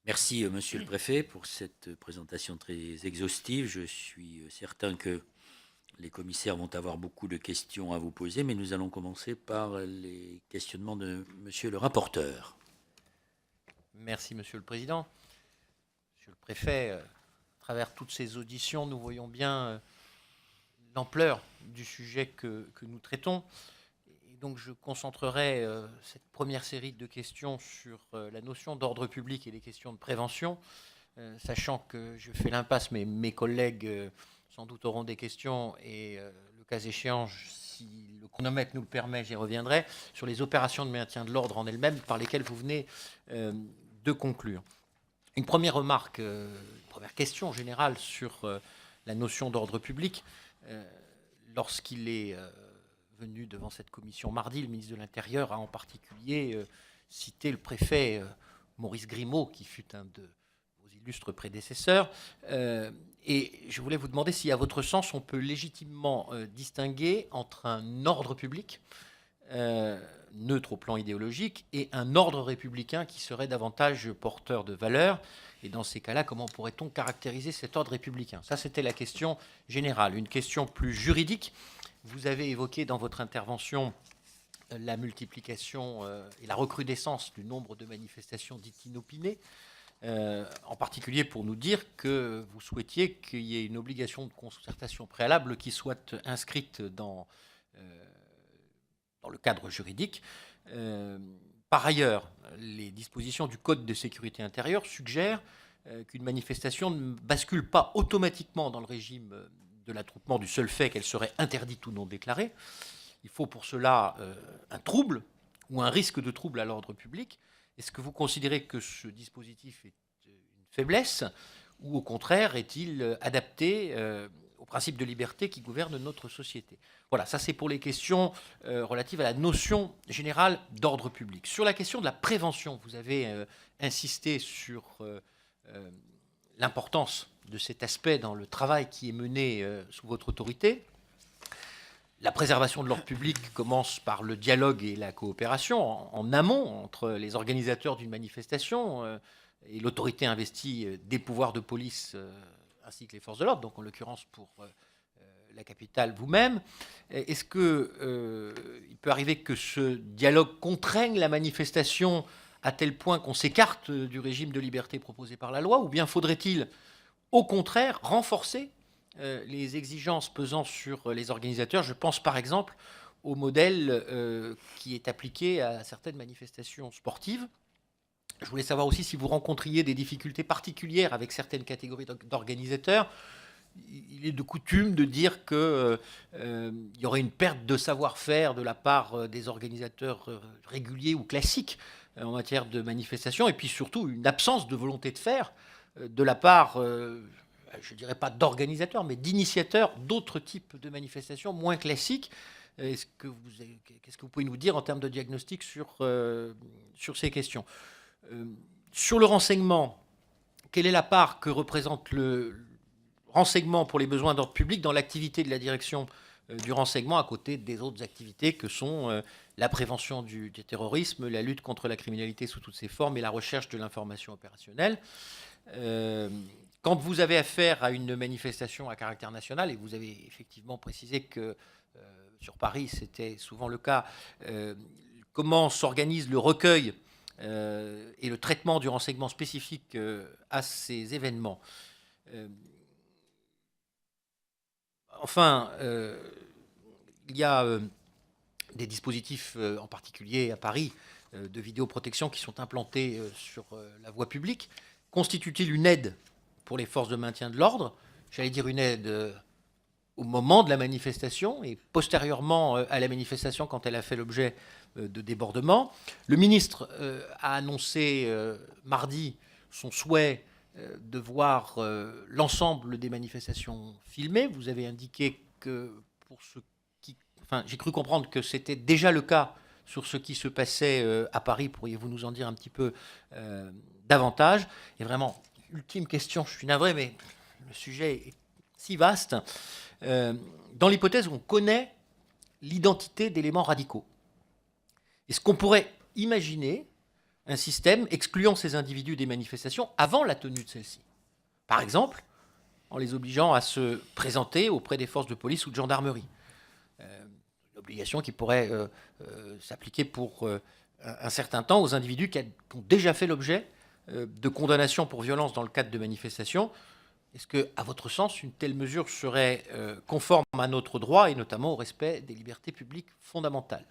Merci, Monsieur le Préfet, pour cette présentation très exhaustive. Je suis certain que les commissaires vont avoir beaucoup de questions à vous poser, mais nous allons commencer par les questionnements de Monsieur le rapporteur. Merci, Monsieur le Président. Monsieur le Préfet, à travers toutes ces auditions, nous voyons bien l'ampleur du sujet que nous traitons. Et donc, je concentrerai cette première série de questions sur la notion d'ordre public et les questions de prévention, sachant que je fais l'impasse, mais mes collègues sans doute auront des questions et le cas échéant, si le chronomètre nous le permet, j'y reviendrai, sur les opérations de maintien de l'ordre en elles-mêmes par lesquelles vous venez de conclure. Une première remarque, une première question générale sur la notion d'ordre public. Lorsqu'il est venu devant cette commission mardi, le ministre de l'Intérieur a en particulier cité le préfet Maurice Grimaud, qui fut un de vos illustres prédécesseurs. Et je voulais vous demander si, à votre sens, on peut légitimement distinguer entre un ordre public neutre au plan idéologique et un ordre républicain qui serait davantage porteur de valeurs. Et dans ces cas-là, comment pourrait-on caractériser cet ordre républicain? Ça, c'était la question générale. Une question plus juridique. Vous avez évoqué dans votre intervention la multiplication et la recrudescence du nombre de manifestations dites inopinées, en particulier pour nous dire que vous souhaitiez qu'il y ait une obligation de concertation préalable qui soit inscrite dans le cadre juridique. Par ailleurs, les dispositions du Code de sécurité intérieure suggèrent qu'une manifestation ne bascule pas automatiquement dans le régime de l'attroupement du seul fait qu'elle serait interdite ou non déclarée. Il faut pour cela un trouble ou un risque de trouble à l'ordre public. Est-ce que vous considérez que ce dispositif est une faiblesse ou au contraire est-il adapté au principe de liberté qui gouverne notre société? Voilà, ça c'est pour les questions relatives à la notion générale d'ordre public. Sur la question de la prévention, vous avez insisté sur l'importance de cet aspect dans le travail qui est mené sous votre autorité. La préservation de l'ordre public commence par le dialogue et la coopération en amont entre les organisateurs d'une manifestation et l'autorité investie des pouvoirs de police ainsi que les forces de l'ordre, donc en l'occurrence pour la capitale vous-même. Est-ce qu'il peut arriver que ce dialogue contraigne la manifestation à tel point qu'on s'écarte du régime de liberté proposé par la loi, ou bien faudrait-il au contraire renforcer les exigences pesant sur les organisateurs? Je pense par exemple au modèle qui est appliqué à certaines manifestations sportives. Je voulais savoir aussi si vous rencontriez des difficultés particulières avec certaines catégories d'organisateurs. Il est de coutume de dire qu'il y aurait une perte de savoir-faire de la part des organisateurs réguliers ou classiques en matière de manifestation, et puis surtout une absence de volonté de faire de la part, je ne dirais pas d'organisateurs, mais d'initiateurs d'autres types de manifestations moins classiques. Qu'est-ce que vous pouvez nous dire en termes de diagnostic sur ces questions? Sur le renseignement, quelle est la part que représente le renseignement pour les besoins d'ordre public dans l'activité de la direction du renseignement, à côté des autres activités que sont la prévention du terrorisme, la lutte contre la criminalité sous toutes ses formes et la recherche de l'information opérationnelle? Quand vous avez affaire à une manifestation à caractère national, et vous avez effectivement précisé que sur Paris c'était souvent le cas, comment s'organise le recueil et le traitement du renseignement spécifique à ces événements? Enfin, il y a des dispositifs, en particulier à Paris, de vidéoprotection qui sont implantés sur la voie publique. Constitue-t-il une aide pour les forces de maintien de l'ordre? J'allais dire une aide au moment de la manifestation et postérieurement à la manifestation quand elle a fait l'objet de débordements. Le ministre a annoncé mardi son souhait de voir l'ensemble des manifestations filmées. Vous avez indiqué que pour ce qui... Enfin, j'ai cru comprendre que c'était déjà le cas sur ce qui se passait à Paris. Pourriez-vous nous en dire un petit peu davantage? Et vraiment, ultime question, je suis navré, mais le sujet est si vaste. Dans l'hypothèse où on connaît l'identité d'éléments radicaux, est-ce qu'on pourrait imaginer un système excluant ces individus des manifestations avant la tenue de celles-ci. Par exemple, en les obligeant à se présenter auprès des forces de police ou de gendarmerie. L'obligation qui pourrait s'appliquer pour un certain temps aux individus qui ont déjà fait l'objet de condamnations pour violence dans le cadre de manifestations. Est-ce que, à votre sens, une telle mesure serait conforme à notre droit et notamment au respect des libertés publiques fondamentales ?